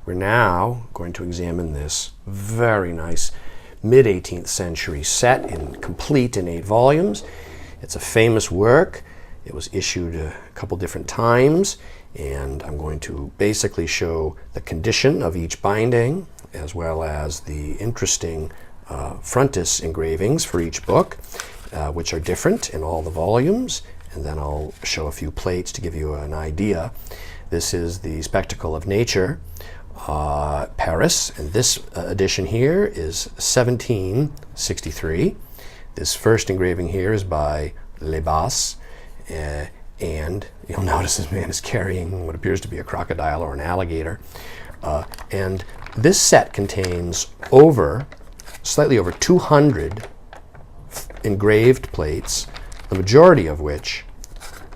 We're now going to examine this very nice mid-18th century set, complete in 8 volumes. It's a famous work. It was issued a couple different times, and I'm going to basically show the condition of each binding, as well as the interesting frontis engravings for each book, which are different in all the volumes, and then I'll show a few plates to give you an idea. This is the Spectacle of Nature, Paris, and this edition here is 1763. This first engraving here is by Lebas, and you'll notice this man is carrying what appears to be a crocodile or an alligator. And this set contains slightly over 200 engraved plates, the majority of which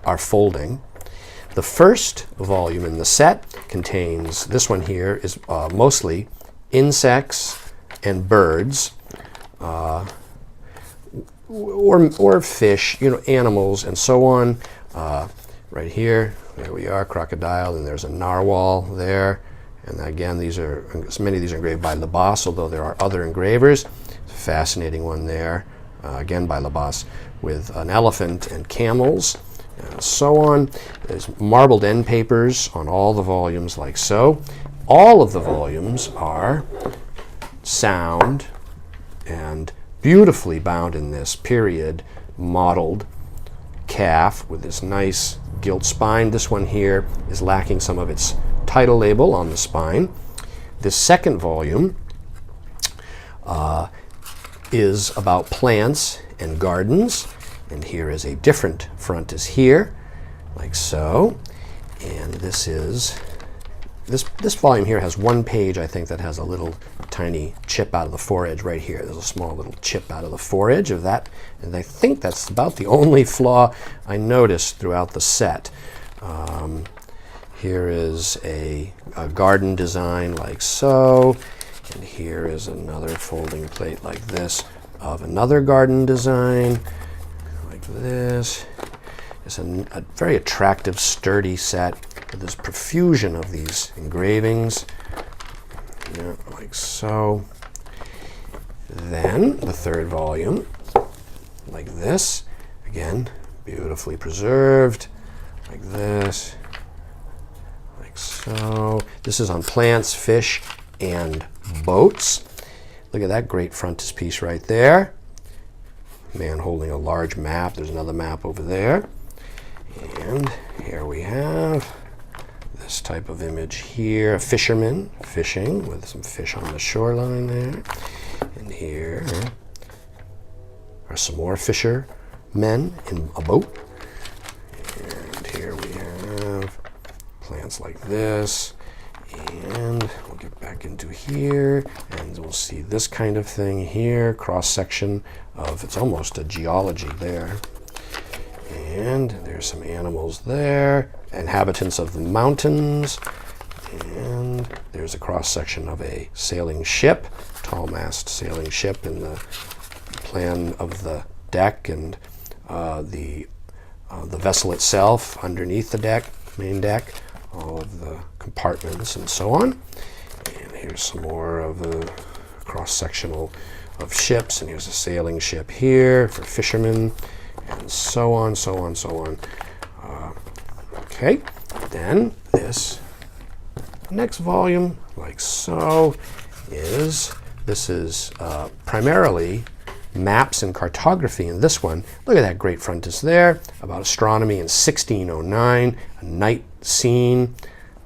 are folding. The first volume in the set contains, this one here is mostly insects and birds, or fish, animals and so on. Right here, there we are, crocodile, and there's a narwhal there. And again, many of these are engraved by Lebas, although there are other engravers. It's a fascinating one there, again by Lebas, with an elephant and camels, and so on. There's marbled end papers on all the volumes like so. All of the volumes are sound and beautifully bound in this period modeled calf with this nice gilt spine. This one here is lacking some of its title label on the spine. This second volume is about plants and gardens, and here is a different frontis here, like so. And this volume here has one page, I think, that has a little tiny chip out of the foredge right here. There's a small little chip out of the foredge of that, and I think that's about the only flaw I noticed throughout the set. Here is a garden design like so, and here is another folding plate like this of another garden design like this. It's a very attractive, sturdy set with this profusion of these engravings, like so. Then the third volume, like this, again, beautifully preserved, like this, like so. This is on plants, fish, and boats. Look at that great frontispiece right there. Man holding a large map. There's another map over there. And here we have this type of image here, a fisherman fishing with some fish on the shoreline there. And here are some more fishermen in a boat. And here we have plants like this. And we'll get back into here, and we'll see this kind of thing here, cross-section of, it's almost a geology there. And there's some animals there, inhabitants of the mountains, and there's a cross-section of a sailing ship, tall mast sailing ship, in the plan of the deck, and the vessel itself underneath the deck, main deck, all of the compartments and so on. And here's some more of a cross-sectional of ships, and here's a sailing ship here for fishermen, and so on, so on, so on. Okay, then this next volume, like so, this is primarily maps and cartography in this one. Look at that great frontis there, about astronomy in 1609, a night scene.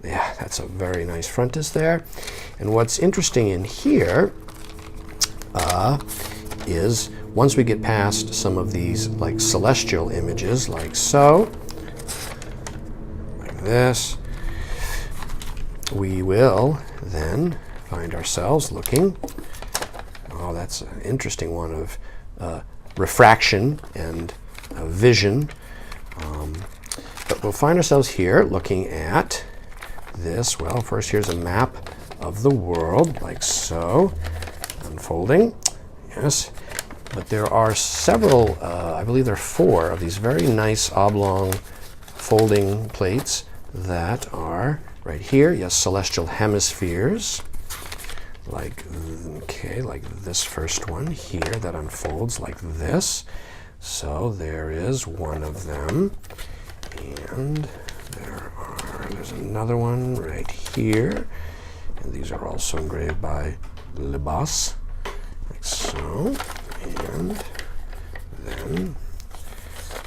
Yeah, that's a very nice frontis there. And what's interesting in here is once we get past some of these like celestial images, like so, like this, we will then find ourselves looking, oh, that's an interesting one of refraction and vision. But we'll find ourselves here looking at this. Well, first here's a map of the world, like so, unfolding, yes. But there are several, I believe there are 4 of these very nice oblong folding plates that are right here, yes, celestial hemispheres. Like, okay, like this first one here that unfolds like this. So there is one of them. And there's another one right here. And these are also engraved by Libas, like so. And then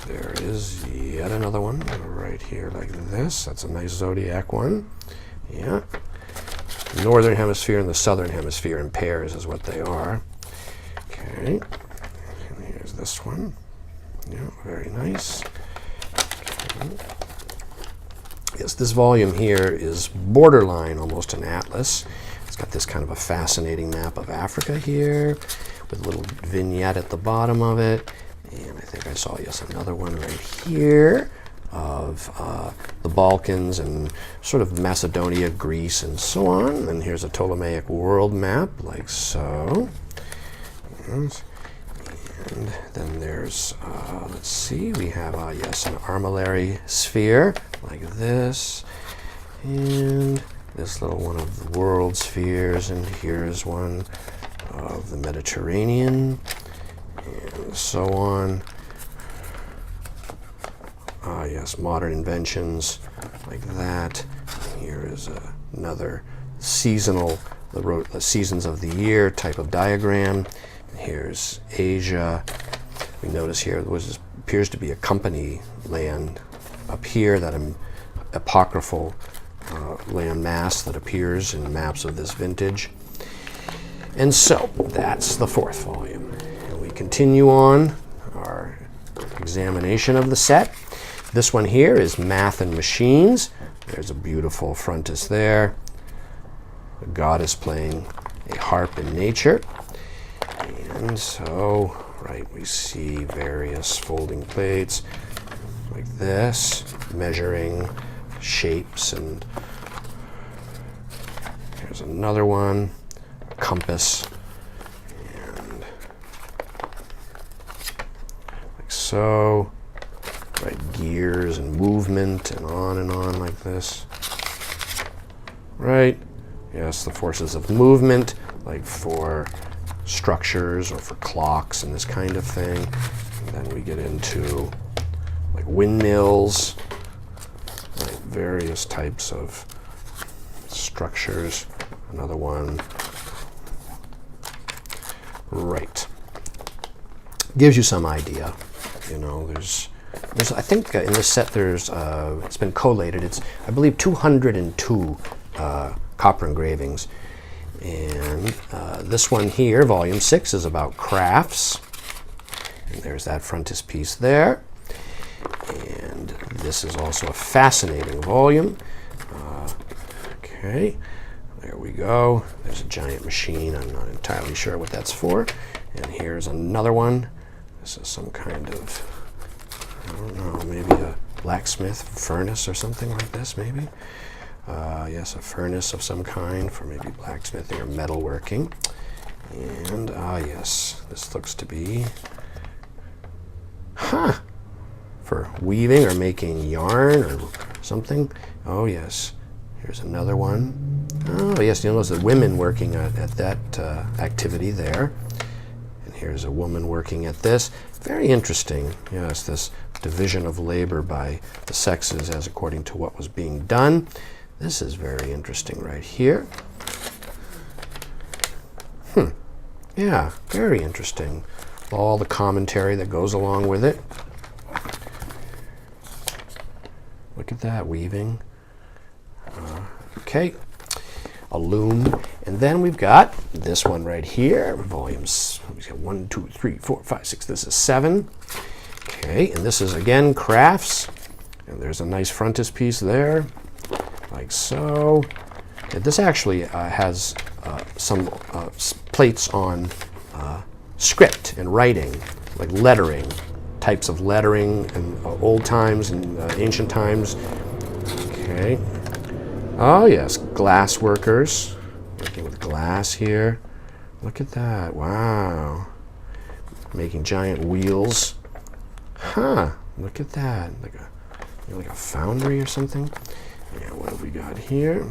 there is yet another one right here like this. That's a nice zodiac one. Yeah. Northern hemisphere and the southern hemisphere in pairs is what they are. Okay. And here's this one. Yeah, very nice. Okay. Yes, this volume here is borderline almost an atlas. It's got this kind of a fascinating map of Africa here with a little vignette at the bottom of it. And I think I saw, yes, another one right here of the Balkans and sort of Macedonia, Greece, and so on. And here's a Ptolemaic world map, like so. And then there's, let's see, we have, yes, an armillary sphere, like this. And this little one of the world spheres, and here's one of the Mediterranean, and so on. Yes, modern inventions, like that. Here is another seasonal, the seasons of the year type of diagram. Here's Asia. We notice here there appears to be a company land up here, that apocryphal land mass that appears in maps of this vintage. And so that's the fourth volume. And we continue on our examination of the set. This one here is Math and Machines. There's a beautiful frontis there. A goddess playing a harp in nature. And so, right, we see various folding plates like this, measuring shapes, and here's another one, a compass, and like so, right, gears and movement and on like this. Right, yes, the forces of movement, like for structures or for clocks and this kind of thing. And then we get into like windmills, like various types of structures. Another one. Right. Gives you some idea. You know, there's I think in this set there's it's been collated. It's, I believe, 202 copper engravings. And this one here, volume 6, is about crafts. And there's that frontispiece there. And this is also a fascinating volume. Okay, there we go. There's a giant machine. I'm not entirely sure what that's for. And here's another one. This is some kind of, I don't know, maybe a blacksmith furnace or something like this, maybe. Yes, a furnace of some kind for maybe blacksmithing or metalworking. And, yes, this looks to be, for weaving or making yarn or something. Oh, yes, here's another one. Oh, yes, you'll notice the women working at that activity there. And here's a woman working at this. Very interesting, yes, this division of labor by the sexes as according to what was being done. This is very interesting right here. Yeah, very interesting. All the commentary that goes along with it. Look at that, weaving. Okay, a loom. And then we've got this one right here, volumes. We've got 1, 2, 3, 4, 5, 6. This is 7. Okay, and this is again crafts. And there's a nice frontispiece there, like so. And this actually has some plates on script and writing, like lettering, types of lettering in old times and ancient times. Okay. Oh yes, glass workers, working with glass here. Look at that, wow. Making giant wheels. Look at that, like a foundry or something. Yeah, what have we got here?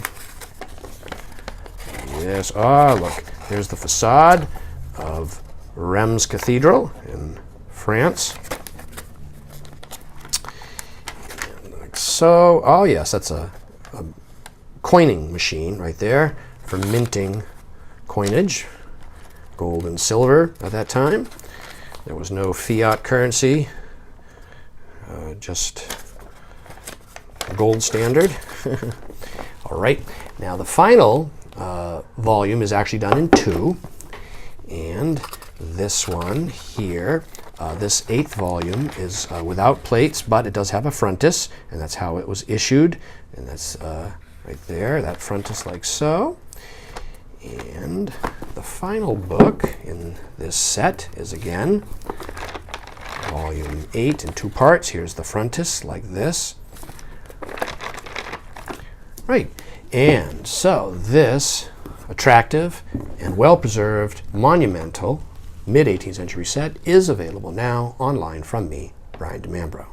Yes, look, here's the facade of Reims Cathedral in France. And like so. Oh, yes, that's a coining machine right there for minting coinage, gold and silver at that time. There was no fiat currency, just gold standard. All right, now the final volume is actually done in 2, and this one here, this 8th volume is without plates, but it does have a frontis, and that's how it was issued, and that's right there, that frontis like so. And the final book in this set is again volume 8 in 2 parts. Here's the frontis like this. Right, and so this attractive and well-preserved monumental mid-18th century set is available now online from me, Brian DeMambro.